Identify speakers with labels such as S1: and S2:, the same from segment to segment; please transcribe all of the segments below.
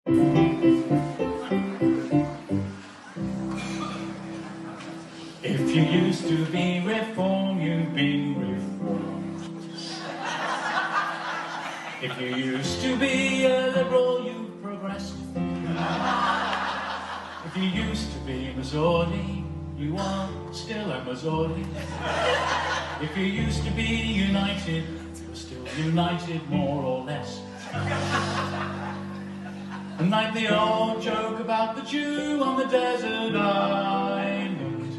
S1: If you used to be reformed, you've been reformed. If you used to be a liberal, you've progressed. If you used to be Mazzoli, you are still a Mazzoli. If you used to be united, you're still united more or less. And like the old joke about the Jew on the desert island,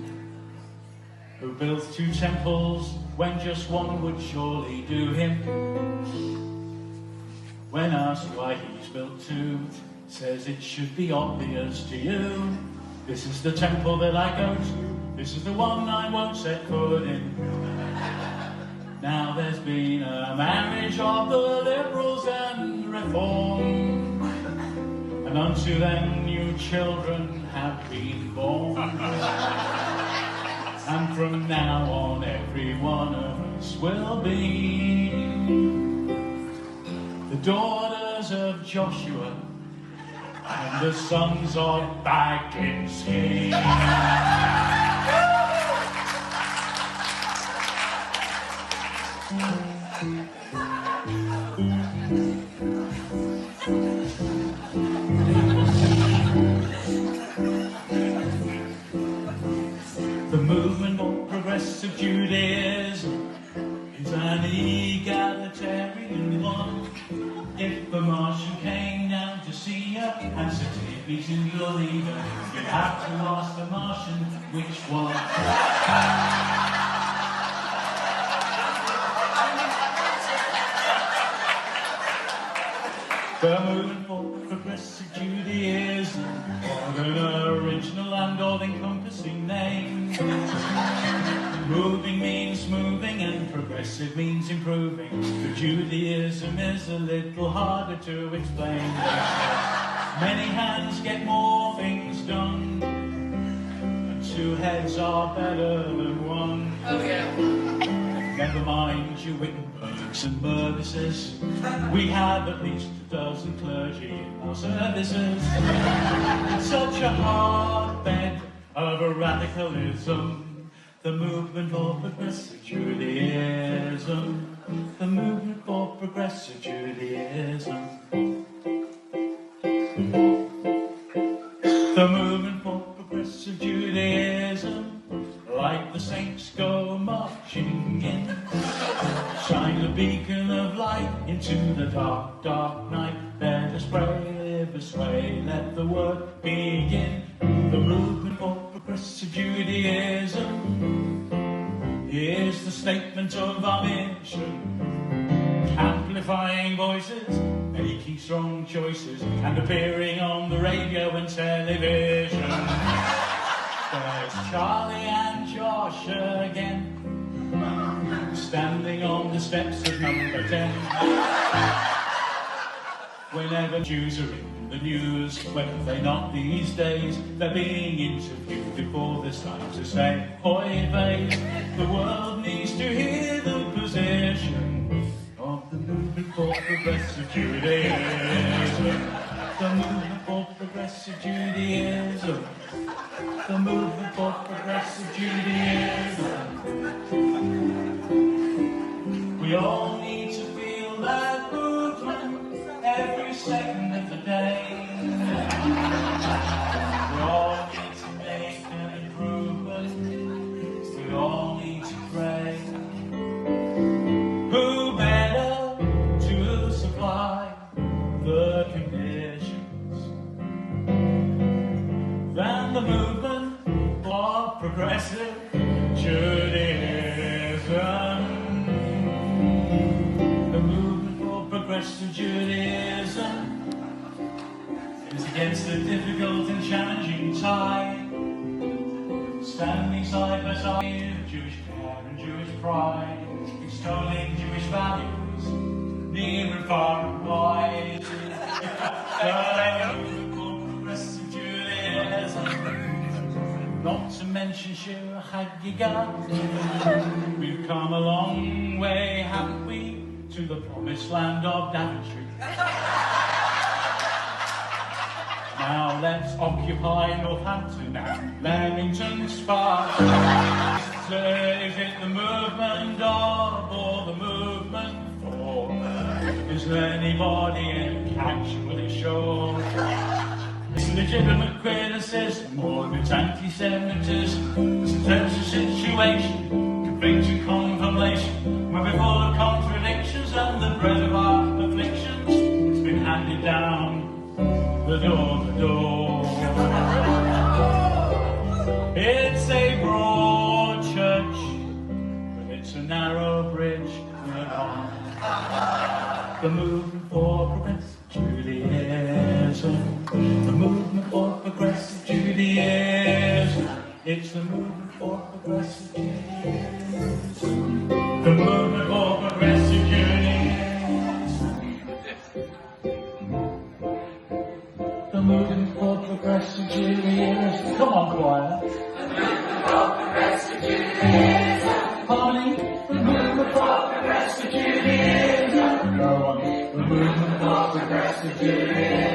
S1: who built 2 temples when just one would surely do him. When asked why he's built 2, says it should be obvious to you. This is the temple that I go to, this is the one I won't set foot in. Now there's been a marriage of the liberals and reform, and unto them new children have been born. And from now on every one of us will be the daughters of Joshua and the sons of Baginski. The movement of progressive Judaism is an egalitarian one. If a Martian came down to see you and said, take me to your leader, you'd have to ask the Martian which one. The movement for progressive Judaism, or an original and all-encompassing name. Moving means moving and progressive means improving. But Judaism is a little harder to explain. Many hands get more things done, and 2 heads are better than one.
S2: Oh yeah.
S1: Never mind you Wittenbergs and Burgesses, we have at least a dozen clergy in our services. It's such a hotbed of radicalism. The movement for progressive Judaism. The movement for progressive Judaism. The movement for progressive Judaism. Like the saints go marching in. Shine a beacon of light into the dark, dark night. Let us pray, live this way, let the work begin. The movement for progressive Judaism is the statement of our mission, amplifying voices, making strong choices, and appearing on the radio and television. There's Charlie and Josh again, standing on the steps of number 10. Whenever Jews are in the news, whether they not these days, they're being interviewed before there's time to say, Oy vey, the world needs to hear the position of the movement for progressive Judaism. The movement for progressive Judaism. The movement for progressive Judaism. We all need to feel that movement every second of the day. We all need to make an improvement. We all need to pray. Who better to supply the conditions than the movement for progressive Judaism? The movement for progressive Judaism is against a difficult and challenging tide, standing side by side of Jewish care and Jewish pride, extolling Jewish values, near and far and wide. The movement for progressive Judaism, not to mention Shir Hagigah. We've come a long way, haven't we, to the promised land of Daventry. Now let's occupy Northampton and Leamington Spa. Is it the movement of or the movement for? Is there anybody in actually sure? It's legitimate criticism or it's anti-Semitism. It's a tense situation, convict and confirmation. We're full of contradictions and the bread of our afflictions. It's been handed down the door. It's a broad church, but it's a narrow bridge on. The movement for progressive Judaism. The movement for progressive Judaism. It's the movement for progressive Judaism. The movement for progressive Judaism. The movement for progressive Judaism. Come on, choir. The movement for progressive Judaism. Harmony. The movement for progressive Judaism. The movement for progressive Judaism.